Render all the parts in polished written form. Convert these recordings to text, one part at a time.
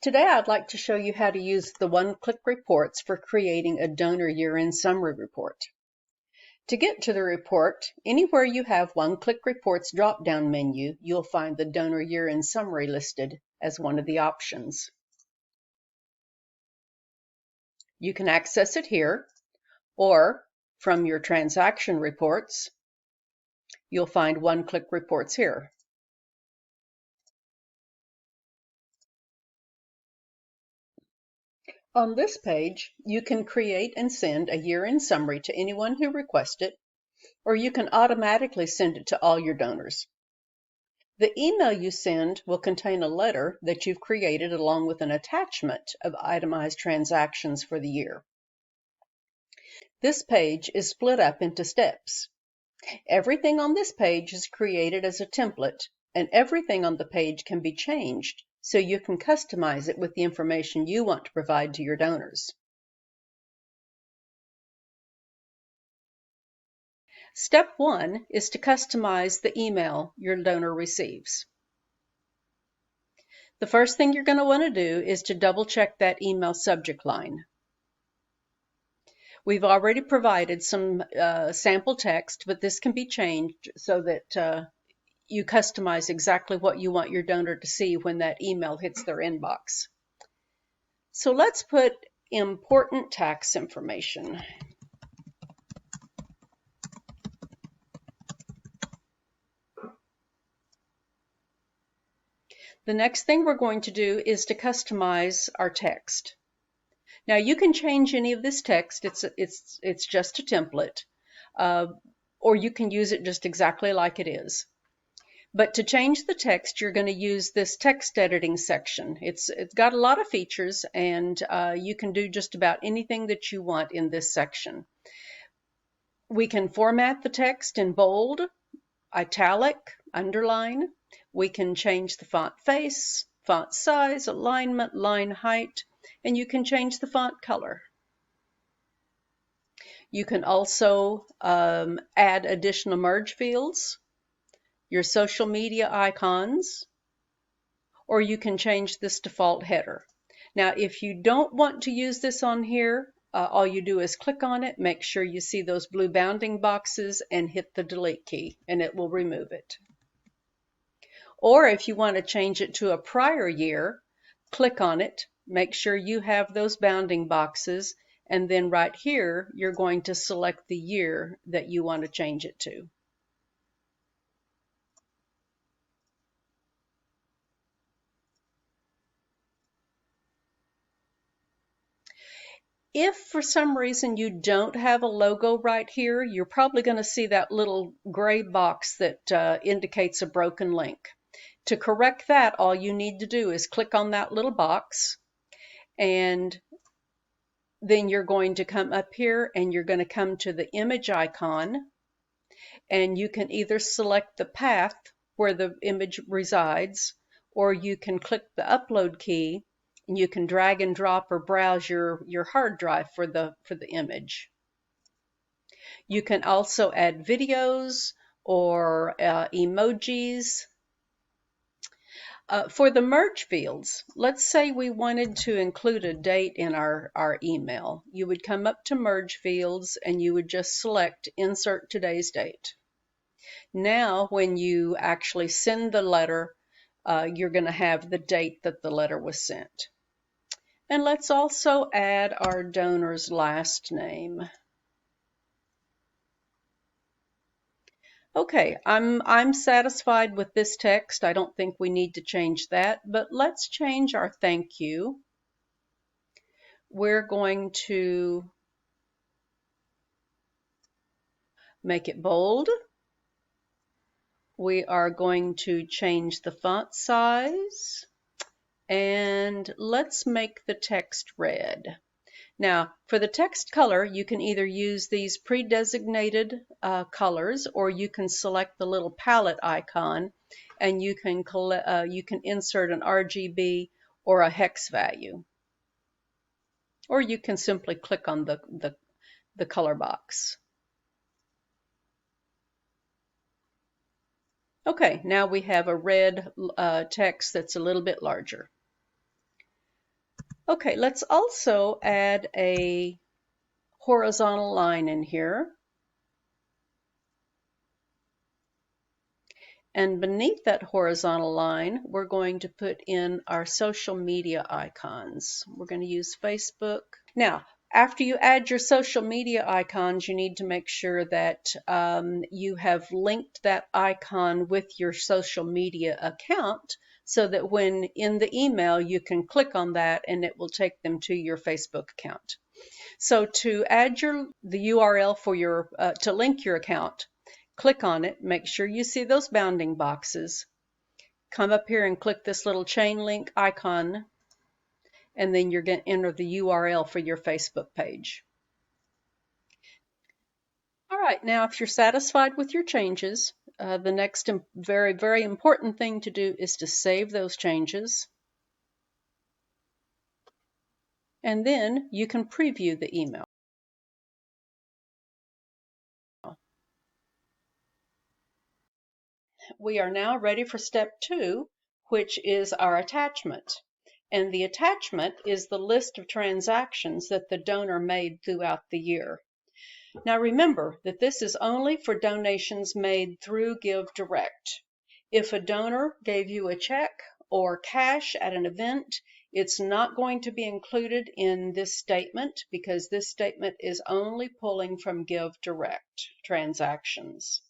Today I'd like to show you how to use the one-click reports for creating a donor year-end summary report. To get to the report, anywhere you have one-click reports drop-down menu, you'll find the donor year-end summary listed as one of the options. You can access it here, or from your transaction reports, you'll find one-click reports here. On this page, you can create and send a year-end summary to anyone who requests it, or you can automatically send it to all your donors. The email you send will contain a letter that you've created along with an attachment of itemized transactions for the year. This page is split up into steps. Everything on this page is created as a template, and everything on the page can be changed so you can customize it with the information you want to provide to your donors. Step 1 is to customize the email your donor receives. The first thing you're going to want to do is to double check that email subject line. We've already provided some sample text, but this can be changed so that you customize exactly what you want your donor to see when that email hits their inbox. So let's put important tax information. The next thing we're going to do is to customize our text. Now you can change any of this text, it's just a template, or you can use it just exactly like it is. But to change the text, you're going to use this text editing section. It's got a lot of features, and you can do just about anything that you want in this section. We can format the text in bold, italic, underline. We can change the font face, font size, alignment, line height, and you can change the font color. You can also add additional merge fields, your social media icons, or you can change this default header. Now, if you don't want to use this on here, all you do is click on it, make sure you see those blue bounding boxes, and hit the delete key, and it will remove it. Or if you want to change it to a prior year, click on it, make sure you have those bounding boxes, and then right here, you're going to select the year that you want to change it to. If for some reason you don't have a logo right here, you're probably going to see that little gray box that indicates a broken link. To correct that, all you need to do is click on that little box, and then you're going to come up here and you're going to come to the image icon, and you can either select the path where the image resides, or you can click the upload key and you can drag and drop or browse your hard drive for the image. You can also add videos or emojis. For the merge fields, let's say we wanted to include a date in our email. You would come up to merge fields and you would just select insert today's date. Now when you actually send the letter, you're going to have the date that the letter was sent. And let's also add our donor's last name. Okay, I'm satisfied with this text. I don't think we need to change that, but let's change our thank you. We're going to make it bold. We are going to change the font size, and let's make the text red. Now, for the text color, you can either use these pre-designated colors, or you can select the little palette icon, and you can insert an RGB or a hex value. Or you can simply click on the color box. Okay, now we have a red text that's a little bit larger. Okay, let's also add a horizontal line in here. And beneath that horizontal line, we're going to put in our social media icons. We're going to use Facebook. Now, after you add your social media icons, you need to make sure that you have linked that icon with your social media account so that when in the email you can click on that and it will take them to your Facebook account. So to add the URL for your to link your account, click on it, make sure you see those bounding boxes. Come up here and click this little chain link icon, and then you're going to enter the URL for your Facebook page. All right, now if you're satisfied with your changes, the next very, very important thing to do is to save those changes. And then you can preview the email. We are now ready for step 2, which is our attachment. And the attachment is the list of transactions that the donor made throughout the year. Now remember that this is only for donations made through GiveDirect. If a donor gave you a check or cash at an event, it's not going to be included in this statement because this statement is only pulling from GiveDirect transactions.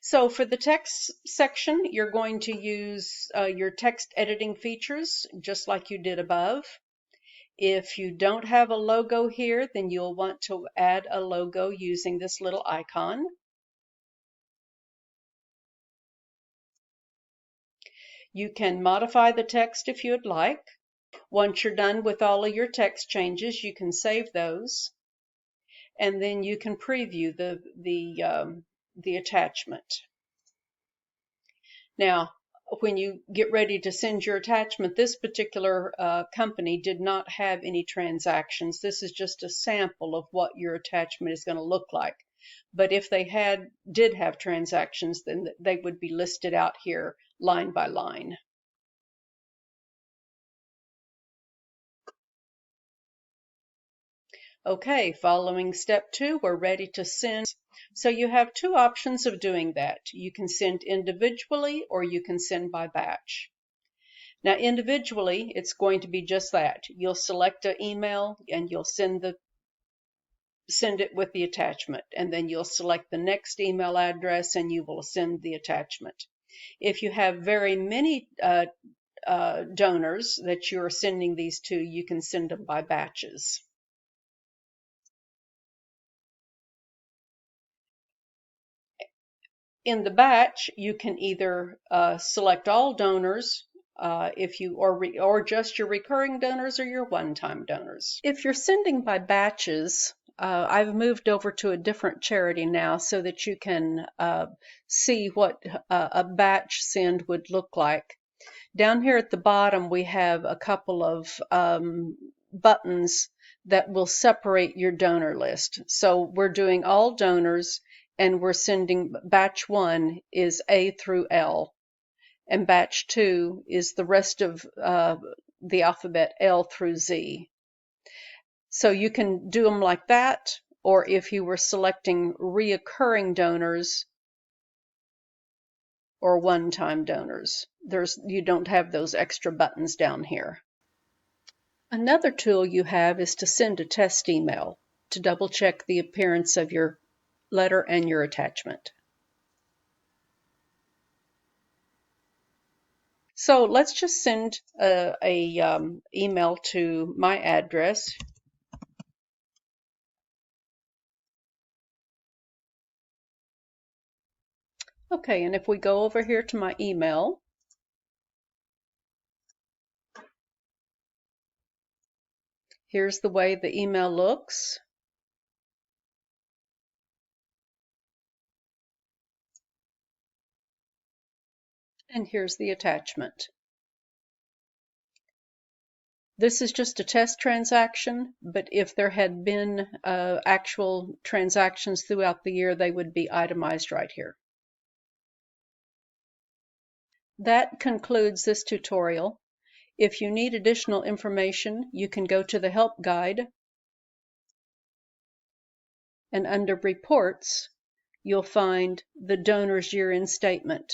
So for the text section, you're going to use your text editing features just like you did above. If you don't have a logo here, then you'll want to add a logo using this little icon. You can modify the text if you'd like. Once you're done with all of your text changes, you can save those, and then you can preview the attachment. Now, when you get ready to send your attachment, this particular company did not have any transactions. This is just a sample of what your attachment is going to look like. But if they did have transactions, then they would be listed out here line by line. Okay, following step 2, we're ready to send. So you have two options of doing that. You can send individually or you can send by batch. Now individually, it's going to be just that. You'll select an email and you'll send it with the attachment, and then you'll select the next email address and you will send the attachment. If you have very many donors that you're sending these to, you can send them by batches. In the batch, you can either select all donors or just your recurring donors or your one-time donors. If you're sending by batches, I've moved over to a different charity now so that you can see what a batch send would look like. Down here at the bottom, we have a couple of buttons that will separate your donor list. So we're doing all donors, and we're sending batch 1 is A through L, and batch 2 is the rest of the alphabet L through Z. So you can do them like that, or if you were selecting reoccurring donors or one-time donors, you don't have those extra buttons down here. Another tool you have is to send a test email to double check the appearance of your letter and your attachment. So let's just send a email to my address. Okay, and if we go over here to my email, here's the way the email looks. And here's the attachment. This is just a test transaction, but if there had been actual transactions throughout the year, they would be itemized right here. That concludes this tutorial. If you need additional information, you can go to the help guide, and under reports, you'll find the donor's year-end statement.